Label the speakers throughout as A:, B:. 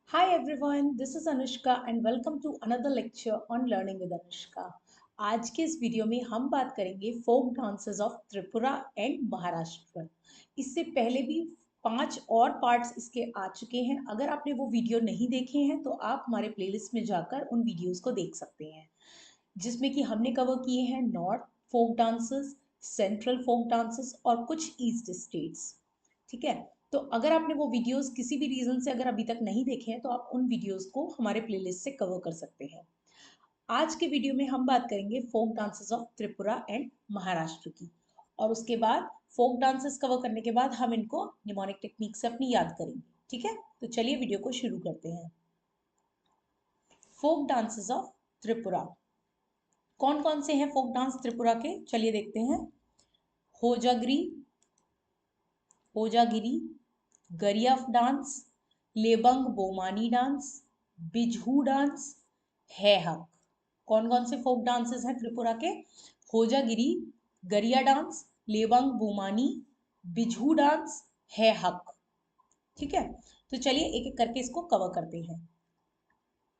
A: Hi everyone, this is Anushka and welcome to another lecture on Learning with Anushka. आज के इस video में हम बात करेंगे folk dances of Tripura and Maharashtra. इससे पहले भी 5 और पार्ट्स इसके आ चुके हैं। अगर आपने वो वीडियो नहीं देखे हैं तो आप हमारे प्लेलिस्ट में जाकर उन वीडियोस को देख सकते हैं, जिसमें कि हमने कवर किए हैं north folk dances, central folk dances और कुछ ईस्ट स्टेट्स। ठीक है, तो अगर आपने वो वीडियोस किसी भी रीजन से अगर अभी तक नहीं देखे हैं तो आप उन वीडियोस को हमारे प्लेलिस्ट से कवर कर सकते हैं। आज के वीडियो में हम बात करेंगे folk dances of Tripura and Maharashtra की, और उसके बाद फोक डांसेस कवर करने के बाद हम इनको निमोनिक टेक्निक से अपनी याद करेंगे। ठीक है, तो चलिए वीडियो को शुरू करते हैं। फोक डांसेस ऑफ त्रिपुरा, कौन कौन से हैं फोक डांस त्रिपुरा के, चलिए देखते हैं। होजागिरी, होजागिरी, गरियाफ dance, Lebang Boomani dance, Bizhu dance, है हक। कौन कौन से फोक डांसेस हैं त्रिपुरा के? होजागिरी, गरिया डांस, लेबंग बोमानी, बिजहू डांस, है हक। ठीक है, तो चलिए एक एक करके इसको कवर करते हैं।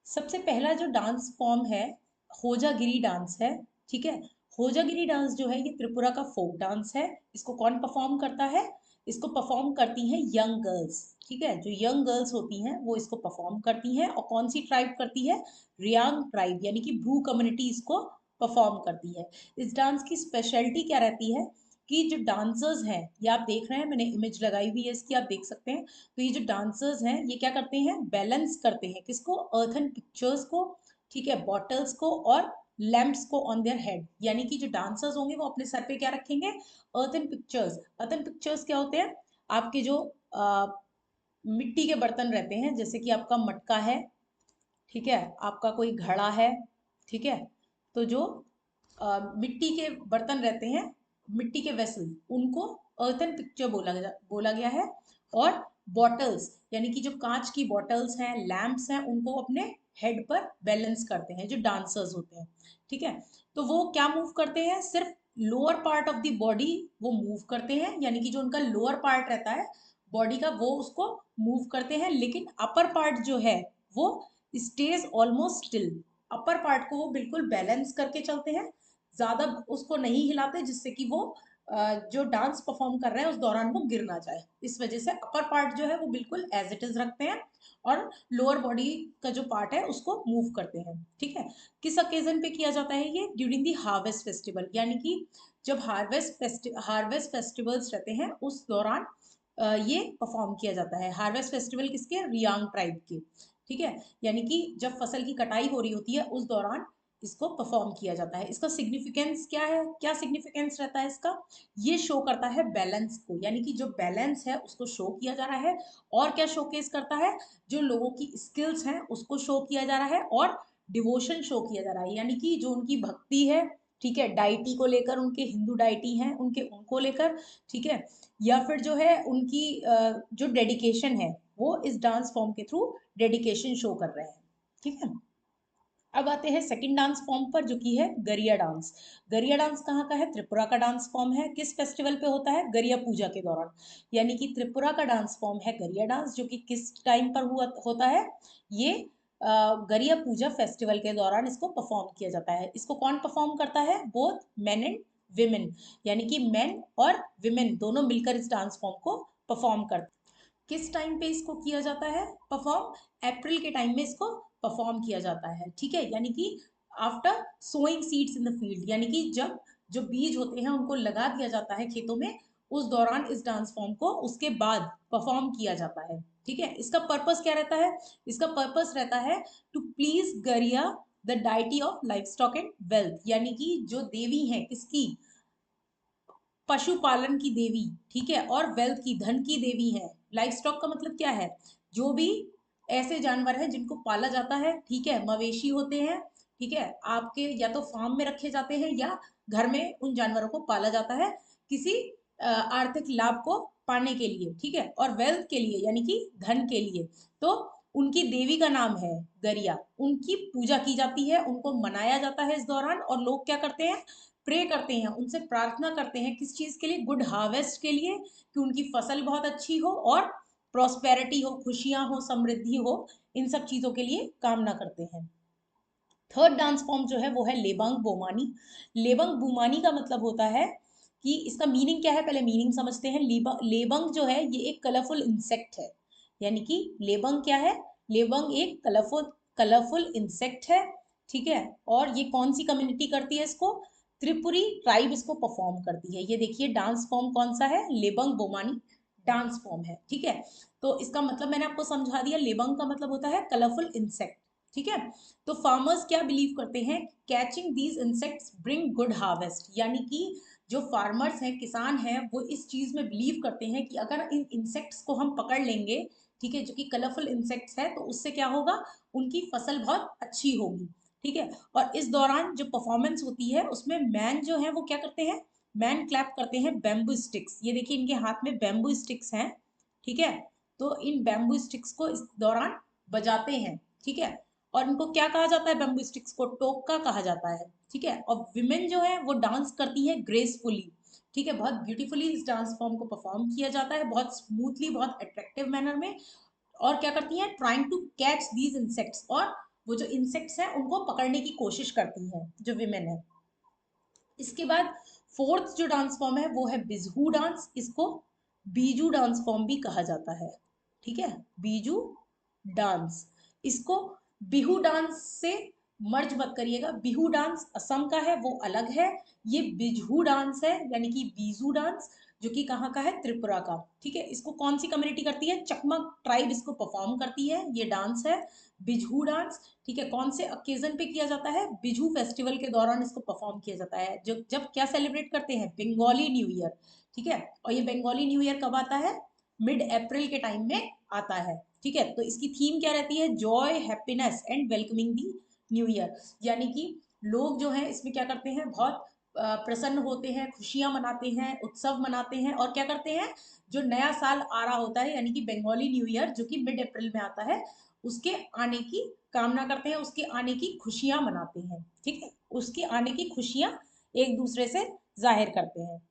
A: सबसे पहला जो डांस फॉर्म है होजागिरी डांस है। ठीक है, होजागिरी डांस जो है ये त्रिपुरा का फोक डांस है। इसको कौन परफॉर्म करता है? इसको परफॉर्म करती हैं यंग गर्ल्स। ठीक है, जो यंग गर्ल्स होती हैं वो इसको परफॉर्म करती हैं। और कौन सी ट्राइब करती है? रियांग ट्राइब, यानी कि ब्रू कम्युनिटी इसको परफॉर्म करती है। इस डांस की स्पेशलिटी क्या रहती है कि जो डांसर्स हैं, ये आप देख रहे हैं, मैंने इमेज लगाई हुई है इसकी, आप देख सकते हैं। तो ये जो डांसर्स हैं ये क्या करते हैं? बैलेंस करते हैं किसको? अर्थन पिक्चर्स को, ठीक है, बॉटल्स को और लैम्प्स को ऑन देयर हेड। यानी कि जो डांसर्स होंगे वो अपने सर पे क्या रखेंगे? Earthen pictures. अर्थन पिक्चर्स क्या होते हैं? आपके जो मिट्टी के बर्तन रहते हैं, जैसे कि आपका मटका है, ठीक है, आपका कोई घड़ा है, ठीक है, तो जो मिट्टी के बर्तन रहते हैं, मिट्टी के वेसल, उनको अर्थन पिक्चर बोला गया है। और बॉटल्स, यानी कि जो कांच की बॉटल्स हैं, लैम्प्स हैं, उनको अपने हेड पर बैलेंस करते हैं जो डांसर्स होते हैं। ठीक है, तो वो क्या मूव करते हैं? सिर्फ lower part of the body वो मूव करते हैं, यानी कि जो उनका लोअर पार्ट रहता है बॉडी का वो उसको मूव करते हैं, लेकिन अपर पार्ट जो है वो stage almost still. Upper part को वो बिल्कुल बैलेंस करके चलते हैं, ज्यादा उसको नहीं हिलाते, जिससे कि वो जो डांस परफॉर्म कर रहे हैं उस दौरान वो गिर ना जाए। इस वजह से अपर पार्ट जो है वो बिल्कुल एज इट इज रखते हैं और लोअर बॉडी का जो पार्ट है उसको मूव करते हैं। ठीक है, किस ओकेजन पे किया जाता है ये? ड्यूरिंग दी हार्वेस्ट फेस्टिवल, यानी कि जब हार्वेस्ट फेस्टिवल्स रहते हैं उस दौरान ये परफॉर्म किया जाता है। हार्वेस्ट फेस्टिवल किसके? रियांग ट्राइब के। ठीक है, यानी कि जब फसल की कटाई हो रही होती है उस दौरान इसको परफॉर्म किया जाता है। इसका सिग्निफिकेंस क्या है? क्या सिग्निफिकेंस रहता है इसका? ये शो करता है बैलेंस को, यानी कि जो बैलेंस है उसको शो किया जा रहा है। और क्या शोकेस करता है? जो लोगों की स्किल्स हैं उसको शो किया जा रहा है, और डिवोशन शो किया जा रहा है, यानी कि जो उनकी भक्ति है, ठीक है, डाइटी को लेकर, उनके हिंदू डाइटी हैं उनके, उनको लेकर, ठीक है, या फिर जो है उनकी जो डेडिकेशन है वो इस डांस फॉर्म के थ्रू डेडिकेशन शो कर रहे हैं। ठीक है, अब आते हैं सेकंड डांस फॉर्म पर, जो कि है गरिया डांस। गरिया डांस कहाँ का है? त्रिपुरा का डांस फॉर्म है। किस फेस्टिवल पे होता है? गरिया पूजा के दौरान। यानी कि त्रिपुरा का डांस फॉर्म है गरिया डांस, जो कि किस टाइम पर होता है? ये गरिया पूजा फेस्टिवल के दौरान इसको परफॉर्म किया जाता है। इसको कौन परफॉर्म करता है? बोथ मेन एंड विमेन, यानी कि मेन और विमेन दोनों मिलकर इस डांस फॉर्म को परफॉर्म करते हैं। किस टाइम पे इसको किया जाता है परफॉर्म? अप्रैल के टाइम में इसको परफॉर्म किया जाता है। ठीक है, यानी कि after sowing seeds in the field, यानी कि जब जो बीज होते हैं उनको लगा दिया जाता है खेतों में, उस दौरान इस डांस फॉर्म को उसके बाद परफॉर्म किया जाता है। ठीक है, इसका पर्पस क्या रहता है? इसका पर्पस रहता है टू प्लीज गरिया the deity of life stock and wealth, यानी कि जो देवी है किसकी? पशुपालन की देवी, ठीक है, और वेल्थ की, धन की देवी है। लाइफ स्टॉक का मतलब क्या है? जो भी ऐसे जानवर है जिनको पाला जाता है, ठीक है, मवेशी होते हैं, ठीक है, आपके या तो फार्म में रखे जाते हैं या घर में उन जानवरों को पाला जाता है किसी आर्थिक लाभ को पाने के लिए, ठीक है, और वेल्थ के लिए, यानी कि धन के लिए। तो उनकी देवी का नाम है गरिया, उनकी पूजा की जाती है, उनको मनाया जाता है इस दौरान। और लोग क्या करते हैं? प्रे करते हैं, उनसे प्रार्थना करते हैं, किस चीज के लिए? गुड हार्वेस्ट के लिए, कि उनकी फसल बहुत अच्छी हो और प्रॉस्पेरिटी हो, खुशियां हो, समृद्धि हो, इन सब चीजों के लिए कामना करते हैं। थर्ड डांस फॉर्म जो है वो है लेबांग बोमानी। लेबांग बोमानी का मतलब होता है कि इसका मीनिंग क्या है, पहले मीनिंग समझते हैं। लेबंग जो है ये एक कलरफुल इंसेक्ट है, यानी कि लेबंग क्या है, लेबंग एक कलरफुल इंसेक्ट है, ठीक है। और ये कौन सी कम्युनिटी करती है इसको, त्रिपुरी ट्राइब इसको परफॉर्म करती है। ये देखिए डांस फॉर्म कौन सा है, लेबंग बोमानी डांस फॉर्म है, ठीक है। तो इसका मतलब मैंने आपको समझा दिया, लेबंग का मतलब होता है कलरफुल इंसेक्ट, ठीक है। तो फार्मर्स क्या बिलीव करते हैं, catching these insects bring good harvest, यानी कि जो फार्मर्स हैं, किसान हैं, वो इस चीज में बिलीव करते हैं कि अगर इन इंसेक्ट्स को हम पकड़ लेंगे, ठीक है, जो कि कलरफुल इंसेक्ट्स है, तो उससे क्या होगा, उनकी फसल बहुत अच्छी होगी, ठीक है। और इस दौरान जो परफॉर्मेंस होती है उसमें मैन जो है वो क्या करते हैं, मैन क्लैप करते हैं बैम्बू स्टिक्स। ये देखिए इनके हाथ में बैम्बू स्टिक्स हैं, ठीक है। तो इन बैम्बू स्टिक्स को इस दौरान बजाते हैं, ठीक है। और इनको क्या कहा जाता है, बैम्बू स्टिक्स को टोका कहा जाता है, ठीक है। और विमेन जो है वो डांस करती है ग्रेसफुली, ठीक है, बहुत ब्यूटीफुली इस डांस फॉर्म को परफॉर्म किया जाता है, बहुत स्मूथली, बहुत अट्रैक्टिव मैनर में। और क्या करती हैं, trying to catch these insects, और वो जो इंसेक्ट्स हैं उनको पकड़ने की कोशिश करती हैं जो विमेन है। इसके बाद फोर्थ जो डांस फॉर्म है वो है बिजहू डांस। इसको बीजू डांस फॉर्म भी कहा जाता है, ठीक है, बीजू डांस। इसको बिहू डांस से मर्ज मत करिएगा, बिहू डांस असम का है, वो अलग है। ये बिजहू डांस है, यानी कि बीजू डांस, जो कि कहाँ का है, त्रिपुरा का, ठीक है। इसको कौन सी कम्युनिटी करती है, चकमक ट्राइब इसको परफॉर्म करती है, ये डांस है बिजहू डांस, ठीक है। कौन से ओकेजन पे किया जाता है, बिजू फेस्टिवल के दौरान इसको परफॉर्म किया जाता है, जो जब क्या सेलिब्रेट करते हैं, बंगाली न्यू ईयर, ठीक है। और ये बंगाली न्यू ईयर कब आता है, मिड अप्रैल के टाइम में आता है, ठीक है। तो इसकी थीम क्या रहती है, Joy, happiness and welcoming the new year, यानी कि लोग जो है इसमें क्या करते हैं, बहुत प्रसन्न होते हैं, खुशियां मनाते हैं, उत्सव मनाते हैं, और क्या करते हैं, जो नया साल आ रहा होता है, यानी कि बंगाली न्यू ईयर जो कि मिड अप्रैल में आता है, उसके आने की कामना करते हैं, उसके आने की खुशियां मनाते हैं, ठीक है। उसके आने की खुशियां एक दूसरे से जाहिर करते हैं।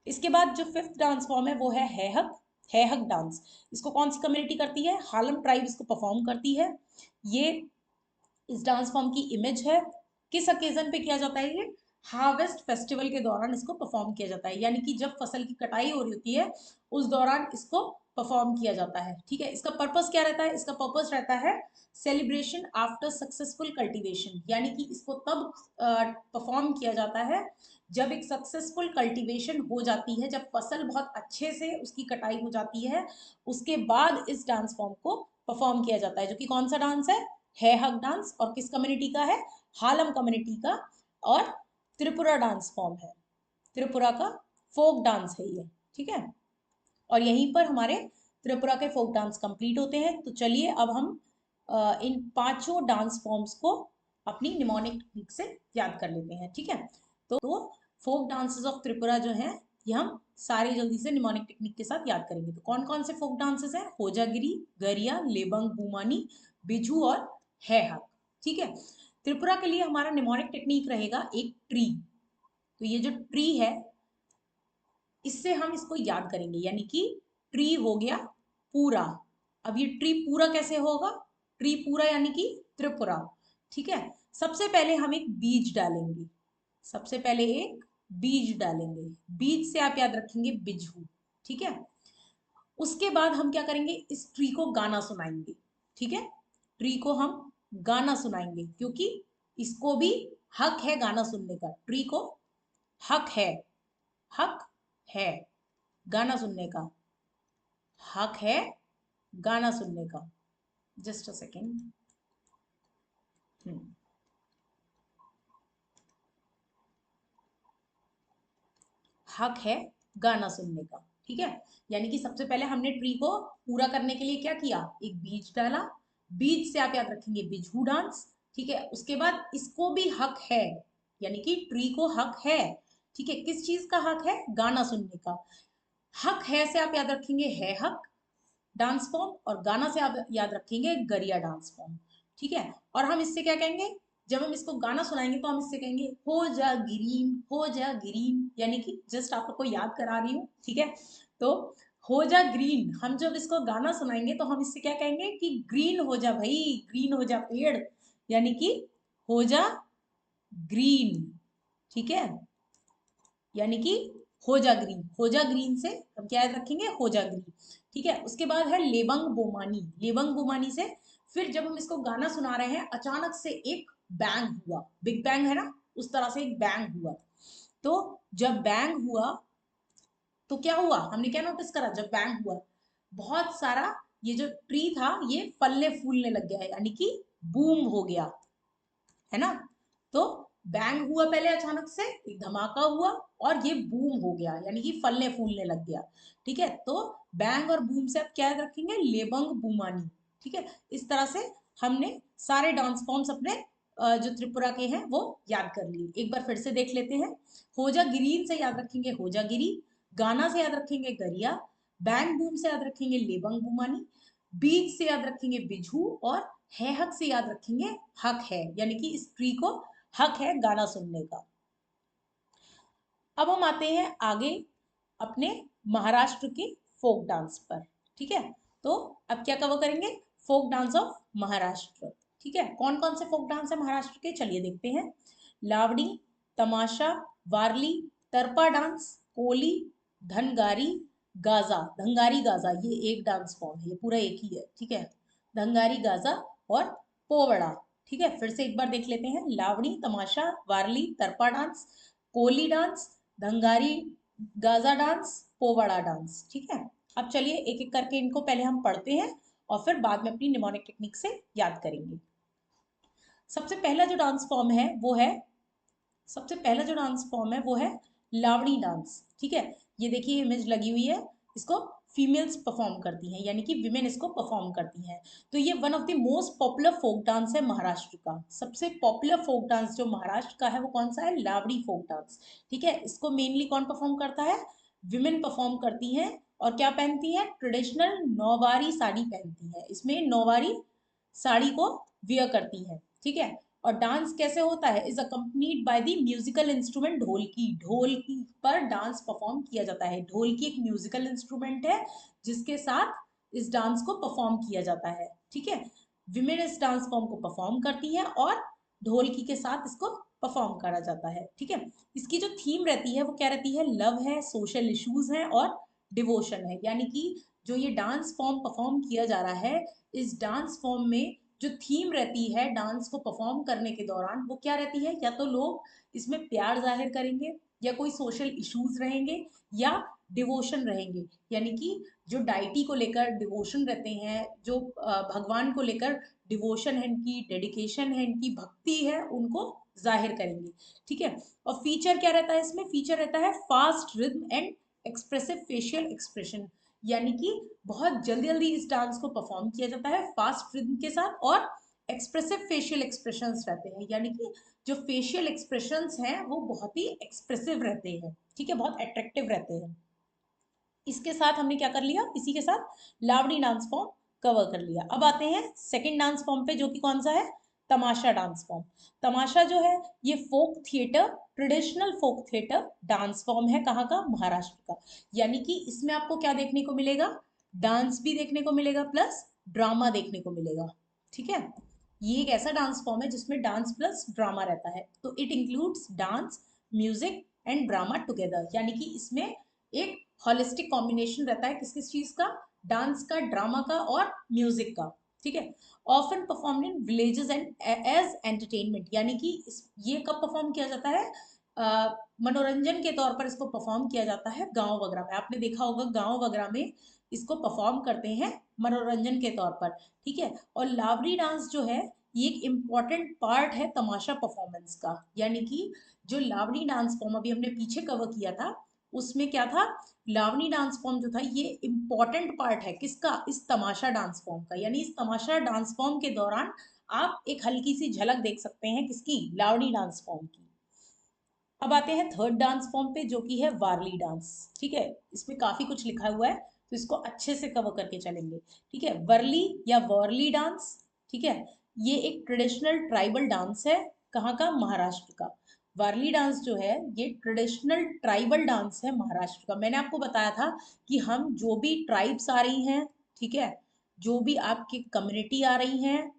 A: इसके बाद जो फिफ्थ डांस फॉर्म है वो है हैहक। हैहक डांस, इसको कौन सी कम्युनिटी करती है, हालम ट्राइब इसको परफॉर्म करती है। ये इस डांस फॉर्म की इमेज है। किस ओकेजन पे किया जाता है, ये हार्वेस्ट फेस्टिवल के दौरान इसको परफॉर्म किया जाता है, यानी कि जब फसल की कटाई हो रही होती है उस दौरान इसको परफॉर्म किया जाता है, ठीक है। इसका पर्पस क्या रहता है, इसका पर्पस रहता है सेलिब्रेशन आफ्टर सक्सेसफुल कल्टीवेशन, यानी कि इसको तब परफॉर्म किया जाता है जब एक सक्सेसफुल कल्टीवेशन हो जाती है, जब फसल बहुत अच्छे से उसकी कटाई हो जाती है, उसके बाद इस डांस फॉर्म को परफॉर्म किया जाता है, जो कि कौन सा डांस है हक डांस, और किस कम्युनिटी का है, हालम कम्युनिटी का, और त्रिपुरा डांस फॉर्म है, त्रिपुरा का फोक डांस है ये, ठीक है। और यहीं पर हमारे त्रिपुरा के फोक डांस कंप्लीट होते हैं। तो चलिए अब हम इन पांचों डांस फॉर्म्स को अपनी निमोनिक टेक्निक से याद कर लेते हैं, ठीक है। तो फोक डांसेस ऑफ त्रिपुरा जो हैं ये हम सारे जल्दी से निमोनिक टेक्निक के साथ याद करेंगे। तो कौन कौन से फोक डांसेस हैं, होजागिरी, गरिया, लेबंग बुमानी, बिजू और है हक, ठीक है। त्रिपुरा के लिए हमारा निमोनिक टेक्निक रहेगा एक ट्री। तो ये जो ट्री है इससे हम इसको याद करेंगे, यानी कि ट्री हो गया पूरा। अब ये ट्री पूरा कैसे होगा, ट्री पूरा यानी कि त्रिपुरा, ठीक है। सबसे पहले हम एक बीज डालेंगे, सबसे पहले एक बीज डालेंगे, बीज से आप याद रखेंगे बिजू, ठीक है। उसके बाद हम क्या करेंगे, इस ट्री को गाना सुनाएंगे, ठीक है। ट्री को हम गाना सुनाएंगे क्योंकि इसको भी हक है गाना सुनने का, ट्री को हक है, हक है गाना सुनने का, हक है गाना सुनने का। Just a second. हक है गाना सुनने का, ठीक है। यानी कि सबसे पहले हमने ट्री को पूरा करने के लिए क्या किया, एक बीज डाला, बीज से आप याद रखेंगे बिजू डांस, ठीक है। उसके बाद इसको भी हक है, यानी कि ट्री को हक है, ठीक है, किस चीज का हक है, गाना सुनने का। हक है से आप याद रखेंगे है हक डांस फॉर्म, और गाना से आप याद रखेंगे गरिया डांस फॉर्म, ठीक है। और हम इससे क्या कहेंगे, जब हम इसको गाना सुनाएंगे तो हम इससे कहेंगे हो जा गिरीन, हो जा गिरीन, यानी कि जस्ट आप लोग को याद करा रही हूँ, ठीक है। तो हो जा ग्रीन, हम जब इसको गाना सुनाएंगे तो हम इससे क्या कहेंगे कि ग्रीन हो जा भाई, ग्रीन हो जा पेड़, यानी कि हो जा ग्रीन। ठीक है, यानी कि हो जा ग्रीन, हो जा ग्रीन से हम क्या याद रखेंगे, हो जा ग्रीन। ठीक है, उसके बाद है लेबंग बोमानी। लेबंग बोमानी से फिर जब हम इसको गाना सुना रहे हैं, अचानक से एक बैंग हुआ, बिग बैंग है ना, उस तरह से एक बैंग हुआ। तो जब बैंग हुआ तो क्या हुआ, हमने क्या नोटिस करा, जब बैंग हुआ बहुत सारा ये जो ट्री था ये फलने फूलने लग गया, यानी कि बूम हो गया, है ना। तो बैंग हुआ पहले, अचानक से एक धमाका हुआ और ये बूम हो गया, यानी कि फलने फूलने लग गया। ठीक है, तो बैंग और बूम से आप क्या याद रखेंगे, लेबंग बूमानी। ठीक है, इस तरह से हमने सारे डांस फॉर्म्स अपने जो त्रिपुरा के हैं वो याद कर लिए। एक बार फिर से देख लेते हैं। होजा गिरीन से याद रखेंगे होजा गिरी, गाना से याद रखेंगे गरिया, बैंग बूम से याद रखेंगे लेबंग बूमानी, बीज से याद रखेंगे बिजू, और है हक से याद रखेंगे हक है, यानी कि इस ट्री को हक है गाना सुनने का। अब हम आते हैं आगे अपने महाराष्ट्र के फोक डांस पर। ठीक है, तो अब क्या कवर करेंगे, फोक डांस ऑफ महाराष्ट्र। ठीक है, कौन कौन से फोक डांस है महाराष्ट्र के, चलिए देखते हैं। Lavani, Tamasha, Warli, Tarpa dance, Koli, धनगारी, Gaza. धनगारी Gaza ये एक डांस फॉर्म है, ये पूरा एक ही है। ठीक है, धनगारी गाजा और पोवड़ा। ठीक है, फिर से एक बार देख लेते हैं। Lavani, Tamasha, Warli, Tarpa dance, Koli dance, Dhangari Gaja dance, Powada dance. ठीक है, अब चलिए एक एक करके इनको पहले हम पढ़ते हैं और फिर बाद में अपनी निमोनिक टेक्निक से याद करेंगे। सबसे पहला जो डांस फॉर्म है वो है, सबसे पहला जो डांस फॉर्म है वो है लावणी डांस। ठीक है, ये देखिए इमेज लगी हुई है, इसको फीमेल्स परफॉर्म करती हैं, यानी कि विमेन इसको परफॉर्म करती हैं। तो ये one of the most popular folk dance है महाराष्ट्र का। सबसे पॉपुलर फोक डांस जो महाराष्ट्र का है वो कौन सा है, लावड़ी फोक डांस। ठीक है, इसको मेनली कौन परफॉर्म करता है, विमेन परफॉर्म करती हैं, और क्या पहनती हैं, ट्रेडिशनल नौवारी साड़ी पहनती हैं, इसमें नौवारी साड़ी को वियर करती हैं। ठीक है, और डांस कैसे होता है, is accompanied by the musical instrument dholki. Dholki पर डांस परफॉर्म किया जाता है। ढोलकी एक म्यूजिकल इंस्ट्रूमेंट है जिसके साथ इस डांस को परफॉर्म किया जाता है। ठीक है, विमेन इस डांस फॉर्म को परफॉर्म करती हैं और ढोलकी के साथ इसको परफॉर्म करा जाता है। ठीक है, इसकी जो थीम रहती है वो क्या रहती है, लव है, सोशल इश्यूज हैं और डिवोशन है। यानी कि जो ये डांस फॉर्म परफॉर्म किया जा रहा है, इस डांस फॉर्म में जो थीम रहती है डांस को परफॉर्म करने के दौरान वो क्या रहती है, या तो लोग इसमें प्यार जाहिर करेंगे, या कोई सोशल इश्यूज रहेंगे, या डिवोशन रहेंगे। यानी कि जो डाइटी को लेकर डिवोशन रहते हैं, जो भगवान को लेकर डिवोशन है इनकी, डेडिकेशन है इनकी, भक्ति है, उनको जाहिर करेंगे। ठीक है, और फीचर क्या रहता है इसमें, फीचर रहता है fast rhythm and expressive facial expression. यानी कि बहुत जल्दी जल्दी इस डांस को परफॉर्म किया जाता है फास्ट रिदम के साथ, और एक्सप्रेसिव फेशियल एक्सप्रेशंस रहते हैं, यानी कि जो फेशियल एक्सप्रेशंस हैं वो बहुत ही एक्सप्रेसिव रहते हैं। ठीक है, बहुत अट्रैक्टिव रहते हैं। इसके साथ हमने क्या कर लिया, इसी के साथ लावड़ी डांस फॉर्म कवर कर लिया। अब आते हैं सेकंड डांस फॉर्म पे, जो कि कौन सा है, तमाशा डांस फॉर्म। तमाशा जो है ये folk theatre, traditional folk theatre dance form है, कहाँ का, महाराष्ट्र का। यानी कि इसमें आपको क्या देखने को मिलेगा, डांस भी देखने को मिलेगा प्लस ड्रामा देखने को मिलेगा। ठीक है, ये एक ऐसा डांस फॉर्म है जिसमें डांस प्लस ड्रामा रहता है। तो it includes dance, music and drama together. यानी कि इसमें एक हॉलिस्टिक कॉम्बिनेशन रहता है, किस किस चीज का, डांस का, ड्रामा का और म्यूजिक का। ठीक है, often perform in villages and as entertainment. यानी कि ये कब परफॉर्म किया जाता है, मनोरंजन के तौर पर इसको परफॉर्म किया जाता है गांव वगैरह में। आपने देखा होगा गांव वगैरह में इसको परफॉर्म करते हैं मनोरंजन के तौर पर। ठीक है, और लावड़ी डांस जो है ये एक इम्पॉर्टेंट पार्ट है तमाशा परफॉर्मेंस का। यानी कि जो लावड़ी डांस फॉर्म अभी हमने पीछे कवर किया था उसमें क्या था, लावणी डांस फॉर्म जो था ये इंपॉर्टेंट पार्ट है किसका, इस तमाशा डांस फॉर्म का। यानी इस तमाशा डांस फॉर्म के दौरान आप एक हल्की सी झलक देख सकते हैं किसकी, लावणी डांस फॉर्म की। अब आते हैं थर्ड डांस फॉर्म पे, जो कि है वारली डांस। ठीक है, इसमें काफी कुछ लिखा हुआ है तो इसको अच्छे से कवर करके चलेंगे। ठीक है, वर्ली या वॉरली डांस। ठीक है, ये एक ट्रेडिशनल ट्राइबल डांस है, कहाँ का, महाराष्ट्र का। वारली डांस जो है ये ट्रेडिशनल ट्राइबल डांस है महाराष्ट्र का। मैंने आपको बताया था कि हम जो भी ट्राइब्स आ रही हैं, ठीक है, जो भी आपकी कम्युनिटी आ रही हैं,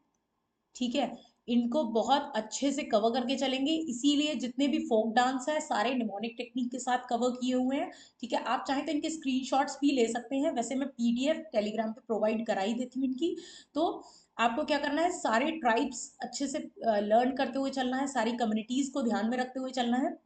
A: ठीक है, इनको बहुत अच्छे से कवर करके चलेंगे। इसीलिए जितने भी फोक डांस है सारे निमोनिक टेक्निक के साथ कवर किए हुए हैं, ठीक है। आप चाहें तो इनके स्क्रीनशॉट्स भी ले सकते हैं, वैसे मैं पीडीएफ टेलीग्राम पे प्रोवाइड करा ही देती हूँ इनकी। तो आपको क्या करना है, सारे ट्राइब्स अच्छे से लर्न करते हुए चलना है, सारी कम्युनिटीज को ध्यान में रखते हुए चलना है।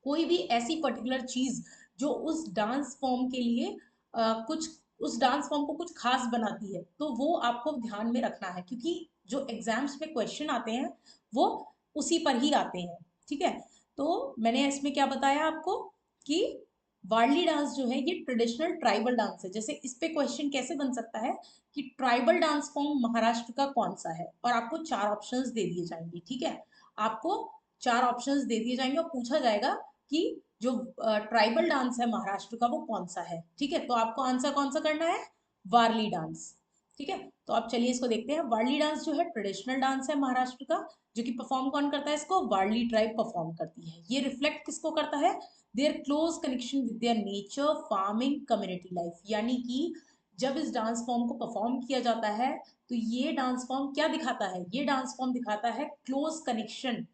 A: कोई भी ऐसी पर्टिकुलर चीज जो उस डांस फॉर्म के लिए कुछ उस डांस फॉर्म को कुछ खास बनाती है, तो वो आपको ध्यान में रखना है, क्योंकि जो एग्जाम्स में क्वेश्चन आते हैं वो उसी पर ही आते हैं, ठीक है। तो मैंने इसमें क्या बताया आपको कि वारली डांस जो है ये ट्रेडिशनल ट्राइबल डांस है। जैसे इस पे क्वेश्चन कैसे बन सकता है कि ट्राइबल डांस फॉर्म महाराष्ट्र का कौन सा है, और आपको 4 ऑप्शंस दे दिए जाएंगे, ठीक है। आपको 4 ऑप्शंस दे दिए जाएंगे और पूछा जाएगा कि जो ट्राइबल डांस है महाराष्ट्र का वो कौन सा है, ठीक है। तो आपको आंसर कौन सा करना है, वारली डांस, ठीक है। तो आप चलिए इसको देखते हैं। वारली डांस जो है ट्रेडिशनल डांस है महाराष्ट्र का, जो कि परफॉर्म कौन करता है, इसको वारली ट्राइब परफॉर्म करती है। ये रिफ्लेक्ट किसको करता है, their close connection with their nature, farming, community life. यानी कि जब इस डांस फॉर्म को परफॉर्म किया जाता है तो ये डांस फॉर्म क्या दिखाता है, ये डांस फॉर्म दिखाता है क्लोज कनेक्शन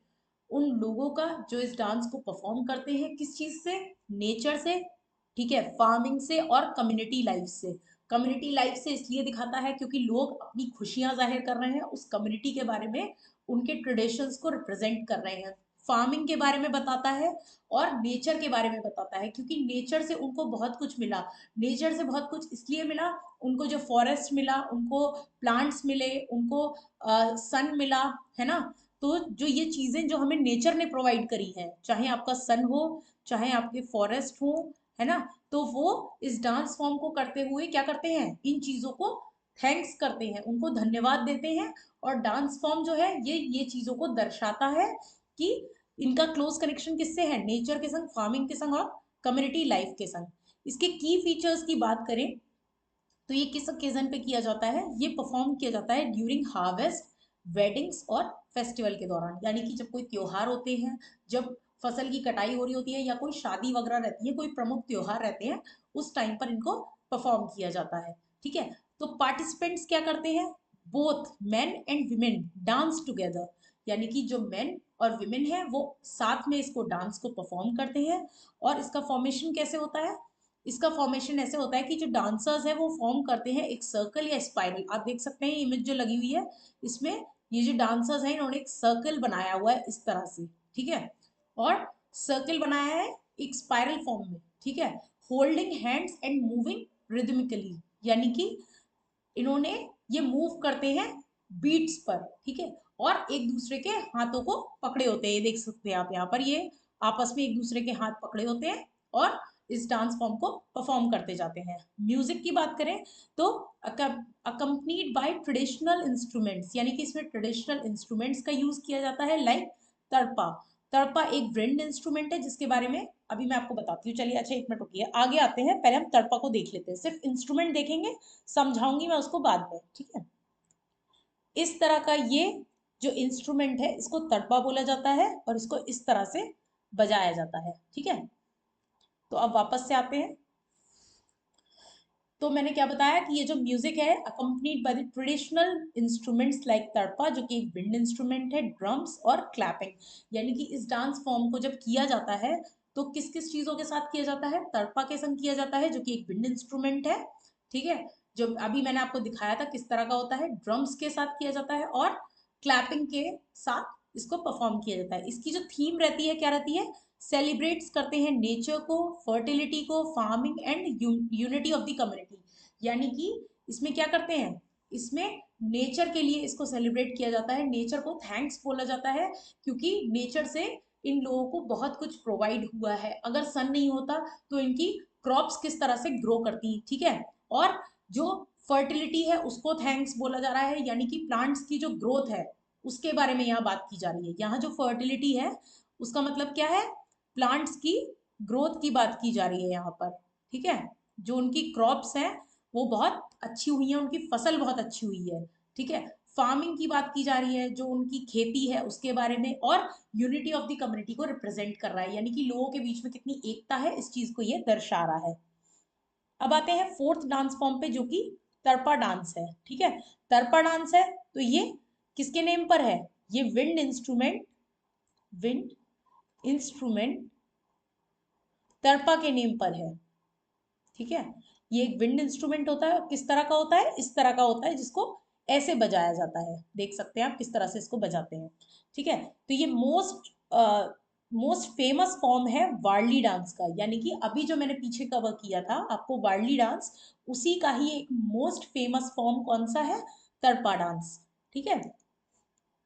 A: उन लोगों का जो इस डांस को परफॉर्म करते हैं, किस चीज से, नेचर से, ठीक है, फार्मिंग से और कम्युनिटी लाइफ से। कम्युनिटी लाइफ से इसलिए दिखाता है क्योंकि लोग अपनी खुशियां जाहिर कर रहे हैं उस कम्युनिटी के बारे में, उनके ट्रेडिशंस को रिप्रेजेंट कर रहे हैं। फार्मिंग के बारे में बताता है और नेचर के बारे में बताता है, क्योंकि नेचर से उनको बहुत कुछ मिला। नेचर से बहुत कुछ इसलिए मिला, उनको जो फॉरेस्ट मिला, उनको प्लांट्स मिले, उनको सन मिला, है ना। तो जो ये चीजें जो हमें नेचर ने प्रोवाइड करी है, चाहे आपका सन हो, चाहे आपके फॉरेस्ट हो, है ना, तो वो इस डांस फॉर्म को करते हुए क्या करते हैं, इन चीजों को थैंक्स करते हैं, उनको धन्यवाद देते हैं। और डांस फॉर्म जो है ये चीजों को दर्शाता है कि इनका क्लोज कनेक्शन किससे है, नेचर के संग, फार्मिंग के संग और कम्युनिटी लाइफ के संग। इसके की फीचर्स की बात करें तो ये किस ओकेजन पे किया जाता है, ये परफॉर्म किया जाता है ड्यूरिंग हार्वेस्ट, वेडिंग्स और फेस्टिवल के दौरान। यानी कि जब कोई त्योहार होते हैं, जब फसल की कटाई हो रही होती है, या कोई शादी वगैरह रहती है, कोई प्रमुख त्योहार रहते हैं, उस टाइम पर इनको परफॉर्म किया जाता है, ठीक है। तो पार्टिसिपेंट्स क्या करते हैं, both men and women dance together. यानी कि जो मेन और विमेन है वो साथ में इसको डांस को परफॉर्म करते हैं। और इसका फॉर्मेशन कैसे होता है, इसका फॉर्मेशन ऐसे होता है कि जो डांसर्स है वो फॉर्म करते हैं एक सर्कल या स्पाइरल। आप देख सकते हैं इमेज जो लगी हुई है इसमें, ये जो डांसर्स हैं इन्होंने एक सर्कल बनाया हुआ है इस तरह से, ठीक है। और सर्कल बनाया है एक स्पाइरल फॉर्म में, ठीक है, holding hands and moving rhythmically. यानी कि इन्होंने ये मूव करते हैं बीट्स पर, ठीक है, और एक दूसरे के हाथों को पकड़े होते हैं। ये देख सकते हैं आप यहाँ पर, ये आपस में एक दूसरे के हाथ पकड़े होते हैं और इस डांस फॉर्म को परफॉर्म करते जाते हैं। म्यूजिक की बात करें तो अकम्पनीड बाय ट्रेडिशनल इंस्ट्रूमेंट्स, यानी कि इसमें ट्रेडिशनल इंस्ट्रूमेंट्स का यूज किया जाता है, लाइक तड़पा। तड़पा एक विंड इंस्ट्रूमेंट है जिसके बारे में अभी मैं आपको बताती हूँ। चलिए अच्छा 1 मिनट रुकिए, आगे आते हैं, पहले हम तड़पा को देख लेते हैं। सिर्फ इंस्ट्रूमेंट देखेंगे, समझाऊंगी मैं उसको बाद में, ठीक है। इस तरह का ये जो इंस्ट्रूमेंट है इसको तड़पा बोला जाता है और इसको इस तरह से बजाया जाता है, ठीक है। तो अब वापस से आते हैं। तो मैंने क्या बताया कि ये जो म्यूजिक है accompanied by the traditional instruments like तड़पा, जो कि एक विंड इंस्ट्रूमेंट है, ड्रम्स और क्लैपिंग। यानी कि इस डांस फॉर्म को जब किया जाता है तो किस किस चीजों के साथ किया जाता है, तड़पा के संग किया जाता है जो कि एक विंड इंस्ट्रूमेंट है, ठीक है, जो अभी मैंने आपको दिखाया था किस तरह का होता है, ड्रम्स के साथ किया जाता है और क्लैपिंग के साथ इसको परफॉर्म किया जाता है। इसकी जो थीम रहती है क्या रहती है, सेलिब्रेट्स करते हैं नेचर को, फर्टिलिटी को, farming and unity of the community. यानी कि इसमें क्या करते हैं, इसमें नेचर के लिए इसको सेलिब्रेट किया जाता है, नेचर को थैंक्स बोला जाता है, क्योंकि नेचर से इन लोगों को बहुत कुछ प्रोवाइड हुआ है। अगर सन नहीं होता तो इनकी क्रॉप्स किस तरह से ग्रो करती, ठीक है। और जो फर्टिलिटी है उसको थैंक्स बोला जा रहा है, यानी कि प्लांट्स की जो ग्रोथ है उसके बारे में यहाँ बात की जा रही है। यहाँ जो फर्टिलिटी है उसका मतलब क्या है, प्लांट्स की ग्रोथ की बात की जा रही है यहाँ पर, ठीक है। जो उनकी क्रॉप्स हैं वो बहुत अच्छी हुई है, उनकी फसल बहुत अच्छी हुई है, ठीक है। फार्मिंग की बात की जा रही है, जो उनकी खेती है उसके बारे में, और यूनिटी ऑफ द कम्युनिटी को रिप्रेजेंट कर रहा है, यानी कि लोगों के बीच में कितनी एकता है इस चीज को ये दर्शा रहा है। अब आते हैं फोर्थ डांस फॉर्म पे, जो कि तरपा डांस है। ठीक है, तरपा डांस है तो ये किसके नेम पर है? ये विंड इंस्ट्रूमेंट तरपा के नेम पर है। ठीक है, ये एक विंड इंस्ट्रूमेंट होता है। किस तरह का होता है? इस तरह का होता है, जिसको ऐसे बजाया जाता है। देख सकते हैं आप किस तरह से इसको बजाते हैं। ठीक है, तो ये मोस्ट फेमस फॉर्म है वारली डांस का, यानी कि अभी जो मैंने पीछे कवर किया था आपको वारली डांस, उसी का ही एक मोस्ट फेमस फॉर्म कौन सा है? तरपा डांस। ठीक है,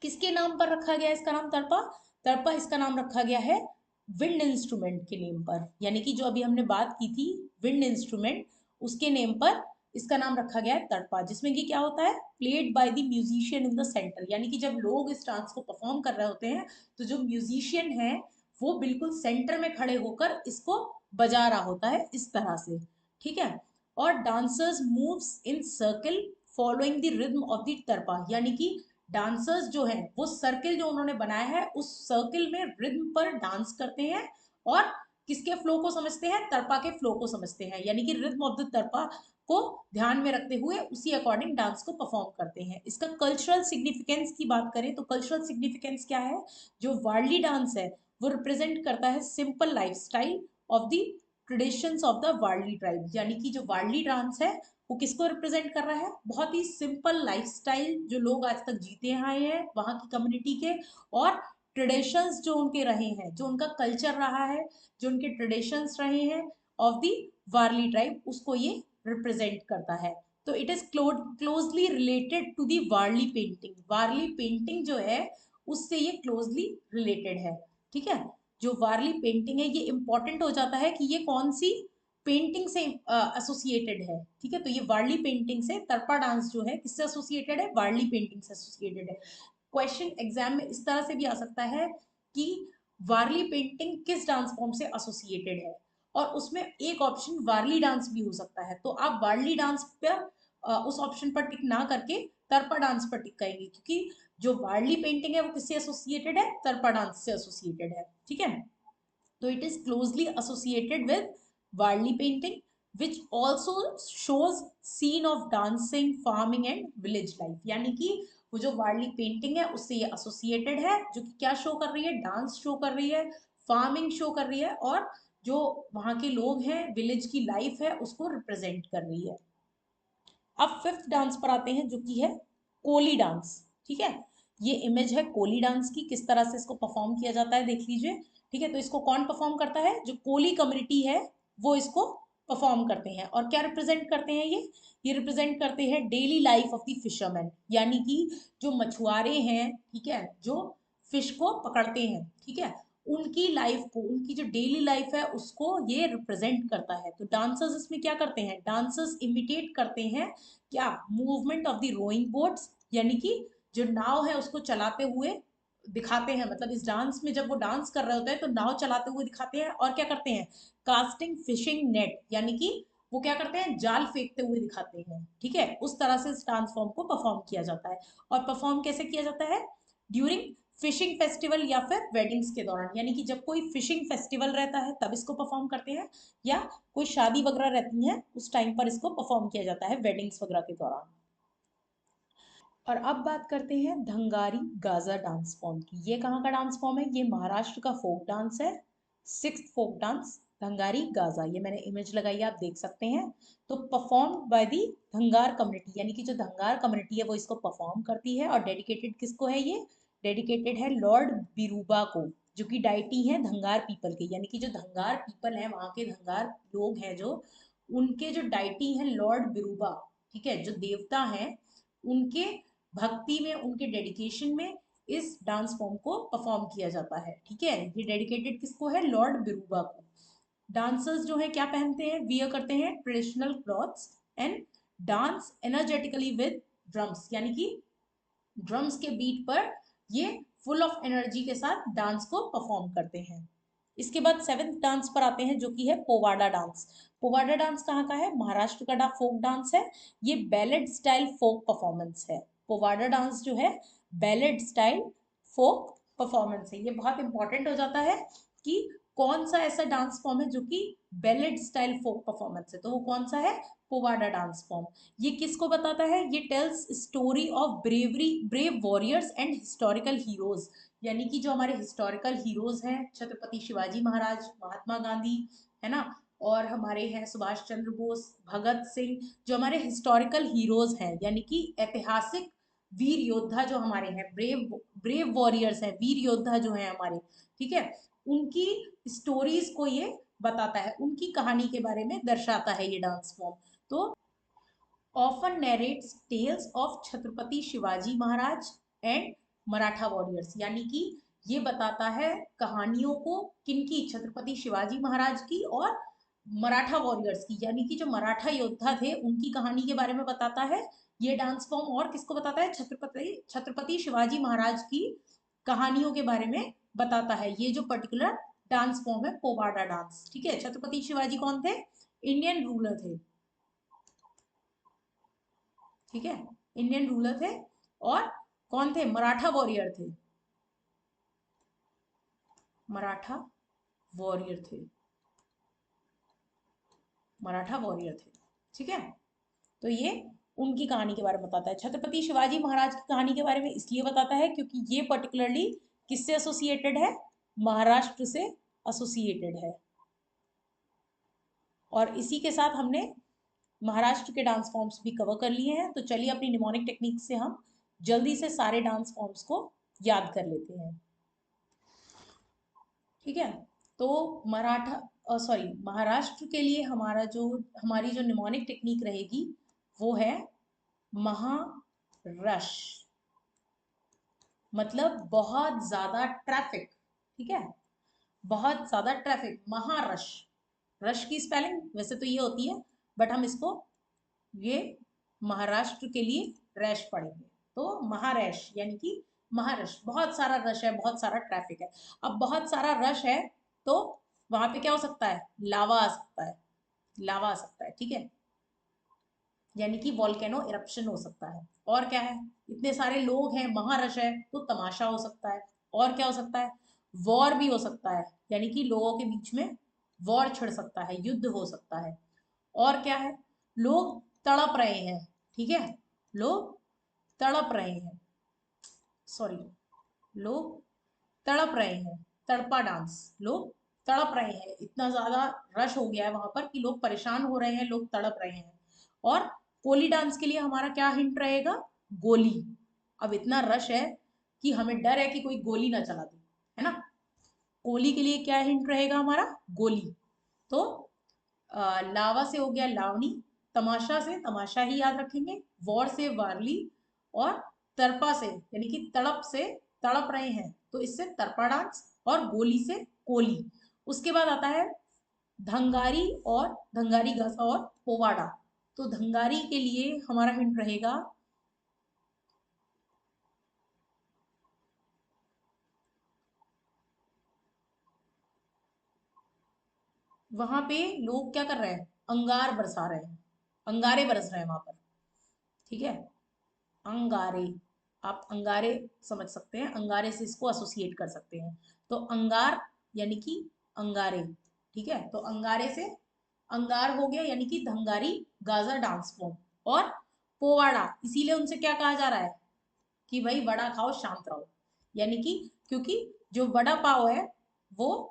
A: किसके नाम पर रखा गया इसका नाम तरपा? तरपा इसका नाम रखा गया है विंड इंस्ट्रूमेंट के नेम पर, यानी कि जो अभी हमने बात की थी विंड इंस्ट्रूमेंट, उसके नेम पर इसका नाम रखा गया है तरपा, जिसमें कि क्या होता है? Played by the musician in the centre, यानी कि जब लोग इस डांस को परफॉर्म कर रहे होते हैं तो जो म्यूजिशियन है वो बिल्कुल सेंटर में खड़े होकर इसको बजा रहा होता है इस तरह से। ठीक है, और dancers moves in circle following the rhythm of the Tarpa, यानी कि डांसर्स जो है वो सर्किल जो उन्होंने बनाया है उस सर्किल में रिदम पर डांस करते हैं, और किसके फ्लो को समझते हैं? तरपा के फ्लो को समझते हैं, यानी कि रिदम ऑफ द तरपा को ध्यान में रखते हुए उसी अकॉर्डिंग डांस को परफॉर्म करते हैं। इसका कल्चरल सिग्निफिकेंस की बात करें तो कल्चरल सिग्निफिकेंस क्या है? जो वारली डांस है वो रिप्रेजेंट करता है simple lifestyle of the traditions of the Warli tribe, यानी कि जो वारली डांस है वो किसको रिप्रेजेंट कर रहा है? बहुत ही सिंपल लाइफस्टाइल जो लोग आज तक जीते आए हैं वहां की कम्युनिटी के, और ट्रेडिशंस जो उनके रहे हैं, जो उनका कल्चर रहा है, जो उनके ट्रेडिशंस रहे हैं ऑफ द वारली ट्राइब, उसको ये रिप्रेजेंट करता है। तो it is closely related to the Warli painting. Warli painting जो है उससे ये क्लोजली रिलेटेड है। ठीक है, जो वारली पेंटिंग है ये इंपॉर्टेंट हो जाता है कि ये कौन सी पेंटिंग से एसोसिएटेड है। ठीक है, तो ये वारली पेंटिंग से, तरपा डांस जो है किससे एसोसिएटेड है? वारली पेंटिंग से एसोसिएटेड है। क्वेश्चन एग्जाम में इस तरह से भी आ सकता है कि वारली पेंटिंग किस डांस फॉर्म से एसोसिएटेड है, और उसमें एक ऑप्शन वारली डांस भी हो सकता है। तो आप वारली डांस पर उस ऑप्शन पर टिक ना करके तरपा डांस पर टिक करेंगे, क्योंकि जो वारली पेंटिंग है वो किससे एसोसिएटेड है? तरपा डांस से एसोसिएटेड है। ठीक है, तो it is closely associated with Warli painting, which also shows scene of dancing, farming and village life, यानी कि वो जो वारली पेंटिंग है उससे ये एसोसिएटेड है, जो कि क्या शो कर रही है? डांस शो कर रही है, फार्मिंग शो कर रही है, और जो वहाँ के लोग हैं, विलेज की लाइफ है, उसको रिप्रेजेंट कर रही है। अब फिफ्थ डांस पर आते हैं, जो कि है कोली डांस। ठीक है, ये इमेज है कोली डांस की, किस तरह से इसको परफॉर्म किया जाता है देख लीजिए। ठीक है, तो इसको कौन परफॉर्म करता है? जो कोली कम्युनिटी है वो इसको परफॉर्म करते हैं, और क्या रिप्रेजेंट करते हैं ये रिप्रेजेंट करते हैं daily life of the fisherman, यानी कि जो मछुआरे हैं, ठीक है, जो फिश को पकड़ते हैं, ठीक है, उनकी लाइफ को, उनकी जो डेली लाइफ है उसको ये रिप्रेजेंट करता है। तो डांसर्स इसमें क्या करते हैं? डांसर्स इमिटेट करते हैं क्या? Movement of the rowing boats, यानी कि जो नाव है उसको चलाते हुए दिखाते हैं। मतलब इस डांस में जब वो डांस कर रहे होते हैं तो नाव चलाते हुए दिखाते हैं, और क्या करते हैं? कास्टिंग फिशिंग नेट, यानी कि वो क्या करते हैं? जाल फेंकते हुए दिखाते हैं। ठीक है, उस तरह से इस डांस फॉर्म को परफॉर्म किया जाता है। और परफॉर्म कैसे किया जाता है? ड्यूरिंग फिशिंग फेस्टिवल या फिर वेडिंग्स के दौरान, यानी कि जब कोई फिशिंग फेस्टिवल रहता है तब इसको परफॉर्म करते हैं, या कोई शादी वगैरह रहती है उस टाइम पर इसको परफॉर्म किया जाता है, वेडिंग्स वगैरह के दौरान। और अब बात करते हैं धंगारी गाजा डांस फॉर्म की। ये कहाँ का डांस फॉर्म है? ये महाराष्ट्र का फोक डांस है, sixth folk dance Dhangari Gaza. ये मैंने इमेज लगाई है, आप देख सकते हैं। तो परफॉर्म बाय दी धंगार कम्युनिटी, यानी कि जो धंगार कम्युनिटी है वो इसको परफॉर्म करती है, और डेडिकेटेड किसको है ये? डेडिकेटेड है लॉर्ड बिरूबा को, जो कि डाइटी है धंगार पीपल के, यानी कि जो धंगार पीपल है, वहां के धंगार लोग हैं जो, उनके जो डाइटी है लॉर्ड बिरूबा, ठीक है, जो देवता हैं, उनके भक्ति में, उनके डेडिकेशन में इस डांस फॉर्म को परफॉर्म किया जाता है। ठीक है, ये डेडिकेटेड किसको है? लॉर्ड बिरूबा को। डांसर्स जो है क्या पहनते हैं? वियर करते हैं traditional clothes and dance energetically with drums, यानी कि ड्रम्स के बीट पर ये फुल ऑफ एनर्जी के साथ डांस को परफॉर्म करते हैं। इसके बाद सेवेंथ डांस पर आते हैं, जो कि है पोवाडा डांस। पोवाडा डांस कहाँ का है? महाराष्ट्र का फोक डांस है। ये बैलेड स्टाइल फोक परफॉर्मेंस है। पोवाडा डांस जो है बैलेड स्टाइल फोक परफॉर्मेंस है। ये बहुत इंपॉर्टेंट हो जाता है कि कौन सा ऐसा डांस फॉर्म है जो कि बैलेड स्टाइल फोक परफॉर्मेंस है, तो वो कौन सा है, पोवाडा डांस फॉर्म। ये किसको बताता है, ये tells story of brave warriors and historical heroes, यानी कि जो हमारे हिस्टोरिकल हीरोज हैं, छत्रपति शिवाजी महाराज, महात्मा गांधी, है ना, और हमारे हैं सुभाष चंद्र बोस, भगत सिंह, जो हमारे हिस्टोरिकल हीरोज हैं, यानी कि ऐतिहासिक वीर योद्धा जो हमारे हैं, ब्रेव वॉरियर्स हैं, वीर योद्धा जो हैं हमारे, ठीक है, उनकी स्टोरीज को ये बताता है, उनकी कहानी के बारे में दर्शाता है ये डांस फॉर्म। तो often narrates tales of Chhatrapati Shivaji Maharaj and Maratha warriors, यानी कि ये बताता है कहानियों को किनकी, छत्रपति शिवाजी महाराज की और मराठा वॉरियर्स की, यानी कि जो मराठा योद्धा थे उनकी कहानी के बारे में बताता है ये डांस फॉर्म। और किसको बताता है, छत्रपति शिवाजी महाराज की कहानियों के बारे में बताता है ये जो पर्टिकुलर डांस फॉर्म है, पोवाडा डांस। ठीक है, छत्रपति शिवाजी कौन थे, इंडियन रूलर थे, ठीक है, इंडियन रूलर थे, और कौन थे, मराठा वॉरियर थे, मराठा वॉरियर थे, मराठा वॉरियर थे, ठीक है। तो ये उनकी कहानी के बारे में बताता है। छत्रपति शिवाजी महाराज की कहानी के बारे में इसलिए बताता है क्योंकि ये पर्टिकुलरली किससे एसोसिएटेड है, महाराष्ट्र से एसोसिएटेड है। और इसी के साथ हमने महाराष्ट्र के डांस फॉर्म्स भी कवर कर लिए हैं। तो चलिए अपनी निमोनिक टेक्निक से हम जल्दी से सारे डांस फॉर्म्स को याद कर लेते हैं, ठीक है। तो महाराष्ट्र के लिए हमारी जो निमोनिक टेक्निक रहेगी वो है महारश, मतलब बहुत ज्यादा ट्रैफिक, ठीक है, बहुत ज्यादा ट्रैफिक, महारश। रश की स्पेलिंग वैसे तो ये होती है, बट हम इसको ये महाराष्ट्र के लिए रैश पढ़ेंगे, तो महारैश यानी कि महारश, बहुत सारा रश है, बहुत सारा ट्रैफिक है। अब बहुत सारा रश है तो वहां पे क्या हो सकता है, लावा आ सकता है, लावा आ सकता है, ठीक है, यानी कि वॉल्केनो इरप्शन हो सकता है। और क्या है, इतने सारे लोग हैं, महारश है, तो तमाशा हो सकता है। और क्या हो सकता है, वॉर भी हो सकता है, यानी कि लोगों के बीच में वॉर छिड़ सकता है, युद्ध हो सकता है। और क्या है, लोग तड़प रहे हैं, ठीक है, लोग तड़प रहे हैं, सॉरी, लोग तड़प रहे हैं, तड़पा डांस, लोग तड़प रहे हैं, इतना ज्यादा रश हो गया है वहां पर कि लोग परेशान हो रहे हैं, लोग तड़प रहे हैं। और कोली डांस के लिए हमारा क्या हिंट रहेगा, गोली। अब इतना रश है कि हमें डर है कि कोई गोली ना चला दे, है ना, कोली के लिए क्या हिंट रहेगा हमारा, गोली। तो लावा से हो गया लावनी, तमाशा से तमाशा ही याद रखेंगे, वॉर से वारली, और तरपा से यानी कि तड़प से तड़प रहे हैं, तो इससे तरपा डांस, और गोली से कोली। उसके बाद आता है धंगारी और धंगारी गासा और पोवाड़ा। तो धंगारी के लिए हमारा हिंट रहेगा, वहां पे लोग क्या कर रहे हैं, अंगार बरसा रहे हैं, अंगारे बरस रहे हैं वहां पर, ठीक है, अंगारे। आप अंगारे समझ सकते हैं, अंगारे से इसको एसोसिएट कर सकते हैं। तो अंगार यानी कि अंगारे, ठीक है, तो अंगारे से अंगार हो गया, यानी कि धंगारी गाजा डांस फॉर्म। और पोवाड़ा इसीलिए उनसे क्या कहा जा रहा है कि भाई वड़ा खाओ शांत रहो, यानी कि क्योंकि जो वड़ा पाव है वो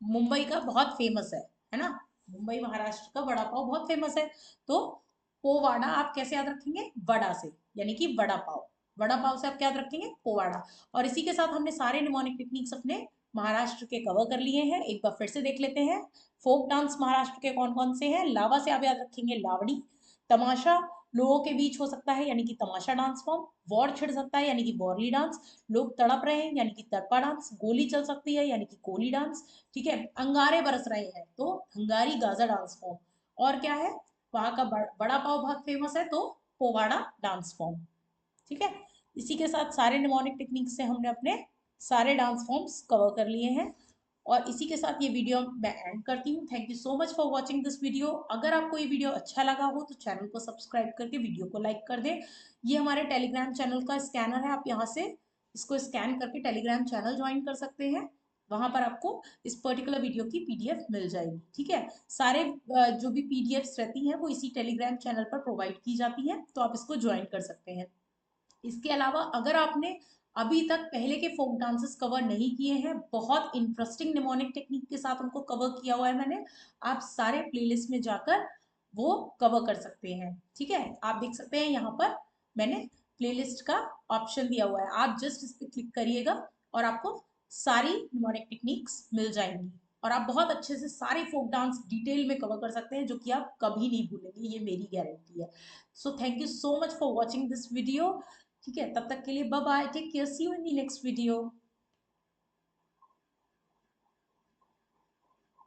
A: मुंबई का बहुत फेमस है ना, मुंबई महाराष्ट्र का वड़ा पाव बहुत फेमस है। तो पोवाड़ा आप कैसे याद रखेंगे, वड़ा से, यानी कि वड़ा पाव, वड़ा पाव से आप क्या याद रखेंगे, पोवाड़ा। और इसी के साथ हमने सारे निमोनिक टेक्निक्स अपने महाराष्ट्र के कवर कर लिए हैं, एक बार फिर से देख लेते हैं। फोक डांस महाराष्ट्र के कौन कौन से हैं, लावा से आप याद रखेंगे लावड़ी, तमाशा लोगों के बीच हो सकता है यानी कि तमाशा डांस फॉर्म, वॉर छिड़ सकता है यानी कि वॉरली डांस, लोग तड़प रहे हैं यानी कि तड़पा डांस, गोली चल सकती है यानी कि कोली डांस, ठीक है, अंगारे बरस रहे हैं तो हंगारी गाजा डांस फॉर्म। और क्या है, वहां का बड़ा पाव बहुत फेमस है तो पोवाड़ा डांस फॉर्म, ठीक है। इसी के साथ सारे निमोनिक टेक्निक से हमने अपने सारे डांस फॉर्म्स कवर कर लिए हैं। और इसी के साथ ये वीडियो मैं एंड करती हूँ। Thank you so much for watching this video. अगर आपको ये वीडियो अच्छा लगा हो तो चैनल को सब्सक्राइब करके वीडियो को लाइक कर दें। ये हमारे टेलीग्राम चैनल का स्कैनर है, आप यहाँ से इसको स्कैन करके टेलीग्राम चैनल ज्वाइन कर सकते हैं। वहां पर आपको इस पर्टिकुलर वीडियो की पीडीएफ मिल जाएगी। ठीक है, सारे जो भी पीडीएफ्स रहती हैं वो इसी टेलीग्राम चैनल पर प्रोवाइड की जाती है, तो आप इसको ज्वाइन कर सकते हैं। इसके अलावा अगर आपने अभी तक पहले के फोक डांसेस कवर नहीं किए हैं, बहुत इंटरेस्टिंग निमोनिक टेक्निक के साथ उनको कवर किया हुआ है मैंने, आप सारे प्लेलिस्ट में जाकर वो कवर कर सकते हैं। ठीक है, आप देख सकते हैं यहाँ पर मैंने प्लेलिस्ट का ऑप्शन दिया हुआ है, आप जस्ट इस पर क्लिक करिएगा और आपको सारी निमोनिक टेक्निक्स मिल जाएंगी और आप बहुत अच्छे से सारे फोक डांस डिटेल में कवर कर सकते हैं, जो कि आप कभी नहीं भूलेंगे, ये मेरी गारंटी है। So thank you so much for watching this video. ठीक है, तब तक के लिए bye bye, take care, see you in the next video.